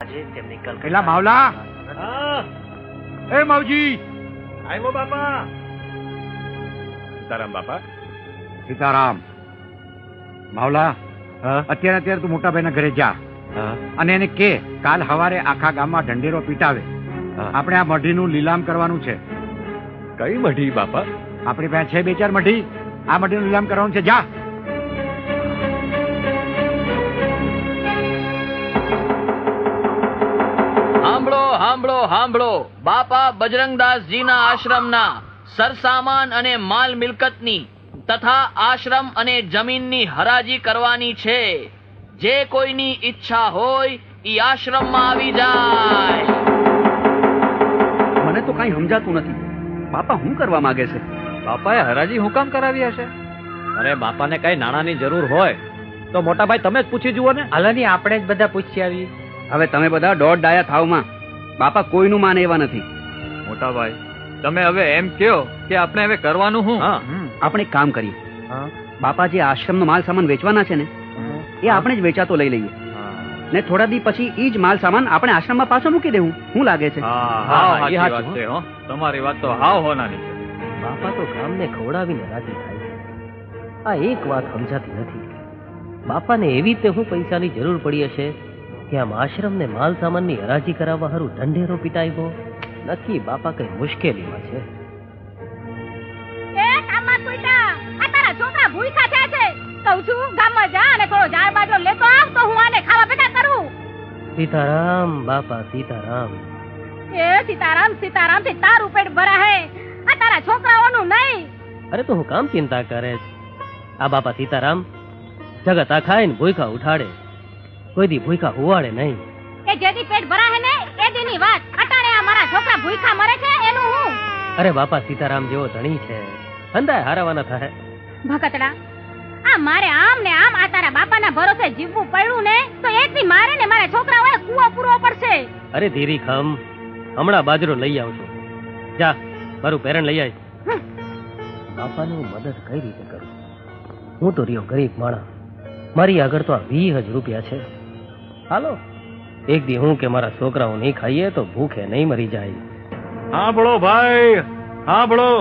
આજે તેમની કલ પેલા માવલા, એ માવજી, આવ્યો બાપા. સીતારામ બાપા. સીતારામ. માવલા, અત્યારે તું મોટા ભાઈના ઘરે જા અને એને કે કાલ સવારે આખા ગામમાં ઢંઢેરો પીટાવે. આપણે આ મઢીનું લીલામ કરવાનું છે. કઈ મઢી બાપા? આપણી પાસે છે 2-4 મઢી. આ મઢીનું લીલામ કરવાનું છે. જા. સાંભળો સાંભળો સાંભળો. બાપા બજરંગદાસજીના આશ્રમના સરસામાન અને માલ મિલકતની તથા આશ્રમ અને જમીનની હરાજી કરવાની છે. જે કોઈની ઈચ્છા હોય ઈ આશ્રમમાં આવી જાય. મને તો કઈ સમજાતું નથી. બાપા શું કરવા માંગે છે? બાપાએ હરાજી હું કામ કરાવી હશે? અરે બાપાને કઈ નાણાંની જરૂર હોય તો મોટા ભાઈ તમે જ પૂછી જુઓ ને. હાલની આપણે જ બધા પૂછી આવી. હવે તમે બધા દોઢ ડાયા થાવમાં. બાપા કોઈનું માને એવા નથી. મોટા ભાઈ તમે હવે એમ કહો કે આપણે હવે કરવાનું શું? આપણે એક કામ કરીએ. બાપા જે આશ્રમનો માલ સામાન વેચવાના છે ને એ આપણે જ વેચાતો લઈ લઈએ ને થોડા દી પછી ઈ જ માલ સામાન આપણે આશ્રમમાં પાછો મૂકી દેવું. શું લાગે છે? તમારી વાત તો હાવ હોનાની છે. બાપા તો ગામને ખવડાવીને રાજી થાય છે. આ એક વાત સમજાતી નથી. બાપાને એવી રીતે હું પૈસાની જરૂર પડી હશે કે આમ આશ્રમને માલ સામાનની હરાજી કરાવવા હારું ઢંઢેરો પીટાવ્યો. નક્કી બાપા કઈ મુશ્કેલીમાં છે. છોકરા ભૂખા થયા છે. કહું છું ગામમાં જા અને થોડો ઝાડ બાજરો લેતો આવ તો હું આને ખાવા ભેગા કરું. સીતારામ બાપા સીતારામ. એ સીતારામ સીતારામ થી તારું પેટ ભરા હે, આ તારા છોકરાઓનું નહીં. અરે તો હું કામ ચિંતા કરે? આ બાપા સીતારામ જગત આ ખાઈને ભૂખા ઉઠાડે, કોઈ દી ભૂખા હુવાડે નહીં. એ જેદી પેટ ભરા હે ને એ દીની વાત. અટાણે આ મારા છોકરા ભૂખા મરે છે એનું હું. અરે બાપા સીતારામ જેવો ધણી છે, હંધાય હારવાના થાય. ભગતડા, આ મારે આમ ને આમ આ તારા બાપાના ભરોસે જીવવું પડ્યું ને તો એક દી મારે ને મારા છોકરાઓએ કૂવો પૂરવો પડશે. અરે ધીરી ખમ, હમણાં બાજરો લઈ આવજો. જા મારું પેરણ લઈ આય. બાપાની હું મદદ કઈ રીતે કરું? હું તો રહ્યો ગરીબ માણસ, મારી આગળ તો આ 20,000 રૂપિયા છે. હાલો એક દી હું કે મારા છોકરાઓ નહીં ખાઈએ તો ભૂખે નહીં મરી જાય. સાંભળો ભાઈ, સાંભળો.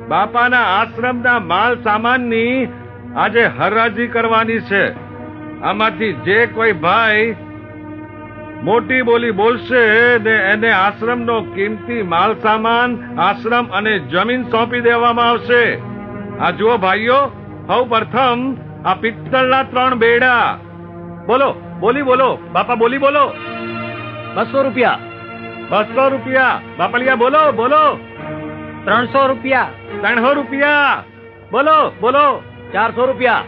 બાપાના આશ્રમના માલ સામાનની આજે હરાજી કરવાની છે. આમાંથી જે કોઈ ભાઈ મોટી બોલી બોલશે ને એને આશ્રમનો કિંમતી માલ સામાન, આશ્રમ અને જમીન સોંપી દેવામાં આવશે. આ જુઓ ભાઈઓ, સૌ પ્રથમ આ પિત્તળના 3 બેડા. બોલો, બોલી બોલો બાપા, બોલી બોલો. 200 રૂપિયા. 200 રૂપિયા. બાપલિયા બોલો બોલો. 300 રૂપિયા. 300 રૂપિયા. બોલો બોલો. 400 રૂપિયા.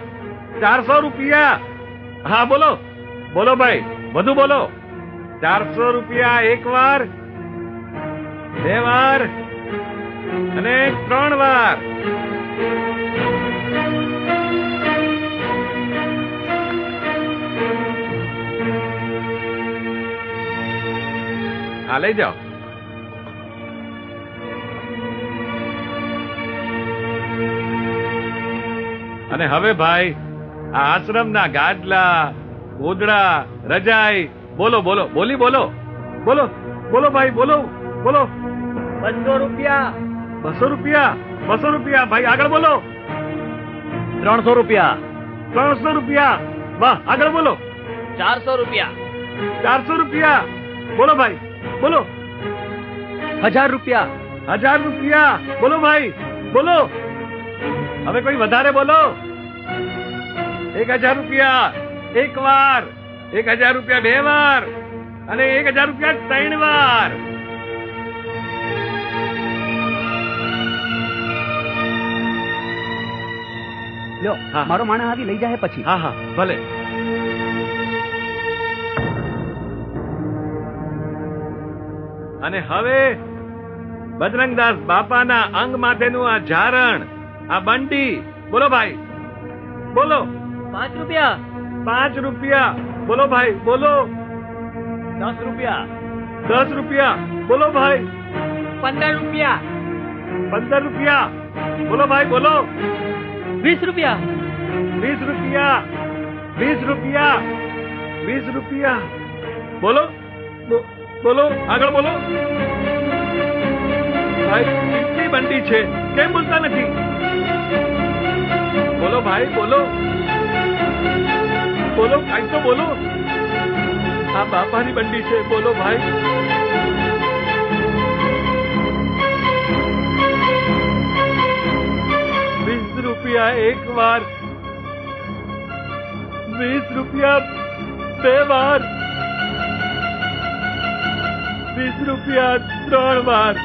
400 રૂપિયા. હા બોલો બોલો ભાઈ, વધુ બોલો. 400 રૂપિયા એક વાર, 2 વાર અને 3 વાર. હા લઈ જાઓ. અને હવે ભાઈ આ આશ્રમના ગાદલા, ગોદડા, રજાઈ બોલો બોલો, બોલી બોલો. બોલો બોલો ભાઈ, બોલો બોલો. 200 રૂપિયા. 200 રૂપિયા. 200 રૂપિયા ભાઈ, આગળ બોલો. 300 રૂપિયા. 300 રૂપિયા. વાહ, આગળ બોલો. 400 રૂપિયા. 400 રૂપિયા. બોલો ભાઈ, બોલો. 1000 રૂપિયા. 1000 રૂપિયા. બોલો ભાઈ, બોલો. હવે કોઈ વધારે બોલો. 1000 રૂપિયા એક વાર, 1000 રૂપિયા 2 વાર અને 1000 રૂપિયા 3 વાર. લ્યો, મારો માણસ આવી લઈ જાય પછી. હા હા ભલે. અને હવે બજરંગદાસ બાપાના અંગ માથેનું આ ઝારણ, આ બંડી. બોલો ભાઈ, બોલો. 5 રૂપિયા. 5 રૂપિયા. બોલો ભાઈ, બોલો. 10 રૂપિયા. 10 રૂપિયા. બોલો ભાઈ. 15 રૂપિયા. 15 રૂપિયા. બોલો ભાઈ, બોલો. 20 રૂપિયા. 20 રૂપિયા. 20 રૂપિયા. 20 રૂપિયા. બોલો. બોલો આગળ બોલો. ભાઈ કેટલી બંડી છે, કેમ બોલતા નથી? બોલો ભાઈ બોલો બોલો, કાંઈ તો બોલો. આ બાપાની બંડી છે, બોલો ભાઈ. 20 રૂપિયા એક વાર, 20 રૂપિયા બે વાર, 20 રૂપિયા 3 વાર.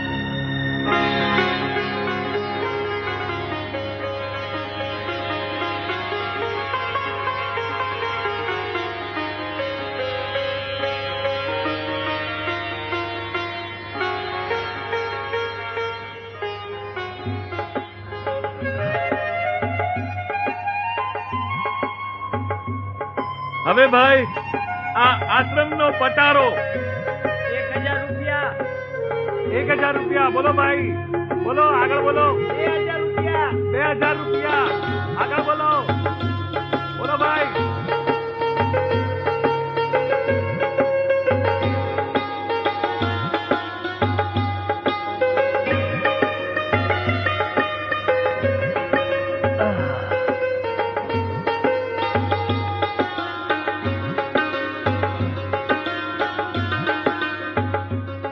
હવે ભાઈ આ આશ્રમનો પટારો 1000 રૂપિયા. 1000 રૂપિયા, બોલો ભાઈ બોલો, આગળ બોલો. 2000 રૂપિયા. 2000 રૂપિયા, આગળ બોલો. બોલો ભાઈ.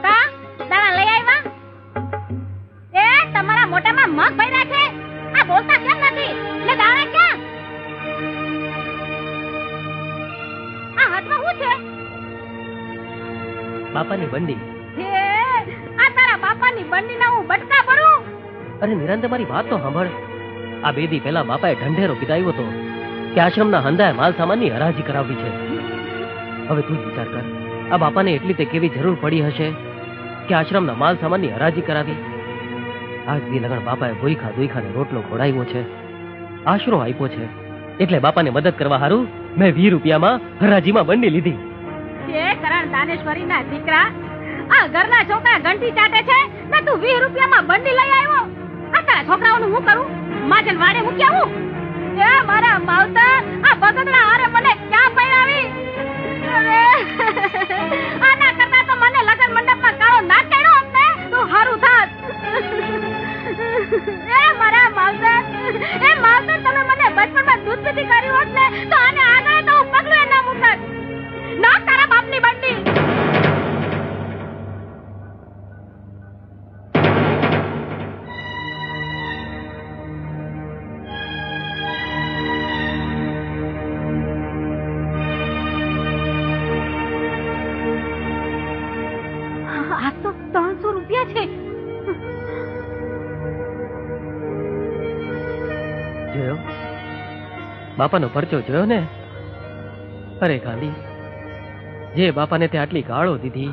કા દાણા લઈ આવ્યા? એ તમારા મોઢામાં મગ ભર્યા છે, આ બોલતા કેમ નથી? લે દાણા ક્યાં? આ હાથમાં શું છે? બાપાની બંડી. હે, આ તારા બાપાની બંડીના હું બટકા ભરું? અરે નિરંતર મારી વાત તો સાંભળ. આ 2 દી પહેલા બાપાએ ઢંઢેરો પીધાવ્યો હતો કે આશ્રમના હંધાએ માલ સામાનની હરાજી કરાવવી છે. હવે તું જ વિચાર કર, આ બાપાને એટલી તે કેવી જરૂર પડી હશે કે આશ્રમના માલ સામાનની હરાજી કરાવી. આજ દી લગણ બાપાએ ભૂખા દુઈખાને રોટલો ખોડાવ્યો છે, આશરો આપ્યો છે, એટલે બાપાને મદદ કરવા હારું મેં 20 રૂપિયામાં હરાજીમાં બંડી લીધી. હે કરણ દાનેશ્વરીના દીકરા, આ ઘરના છોકરા ઘંટી ચાટે છે ને તું 20 રૂપિયામાં બંડી લઈ આવ્યો. આ તારા છોકરાઓનું હું કરું? માજન વાડે મૂકી આવું? એ મારા માવતર, આ બગડના હારે મને ક્યાં પહેરાવી? અરે આના કરતા તો મને લગન મંડપમાં કાળો નાક કાઢ્યો હોત ને તો હારું થાત. એ મારા માવતર, એ માવતર, તમે મને બચપણમાં દૂધ પીતી કર્યું હોત ને તો આને આગળ તો હું પગલું ના મૂકત. ના તારા બાપની બંડી. આ તો 300 રૂપિયા છે. જોયો બાપાનો પરચો જોયો ને? અરે ગાંડી, જે બાપાને તે આટલી ગાળો દીધી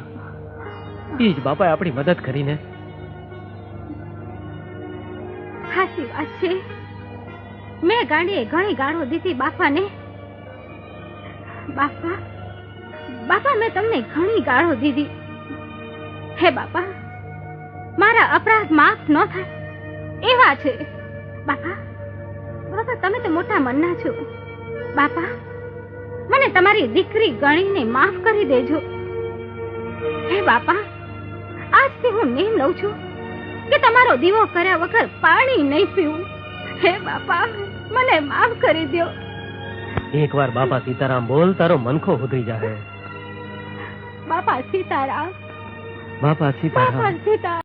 એ જ બાપાએ આપણી મદદ કરીને. સાચી વાત છે, મેં ગાંડીએ ઘણી ગાળો દીધી બાપાને. બાપા, બાપા, મેં તમને ઘણી ગાળો દીધી. હે બાપા, મારા અપરાધ માફ ન થાય એવા છે. બાપા, બાપા, તમે તો મોટા મનના છો. બાપા, મને તમારી દીકરી ગણીને માફ કરી દેજો. હે બાપા, આજથી હું નેમ લઉં છું કે તમારો દીવો કર્યા વગર પાણી નહીં પીવું. હે બાપા, મને માફ કરી દો. એકવાર બાપા સીતારામ બોલ, તારો મનખો ઉતરી જાહે. બાપા સીતારામ, બાપા સીતારામ. બાપા સીતારામ.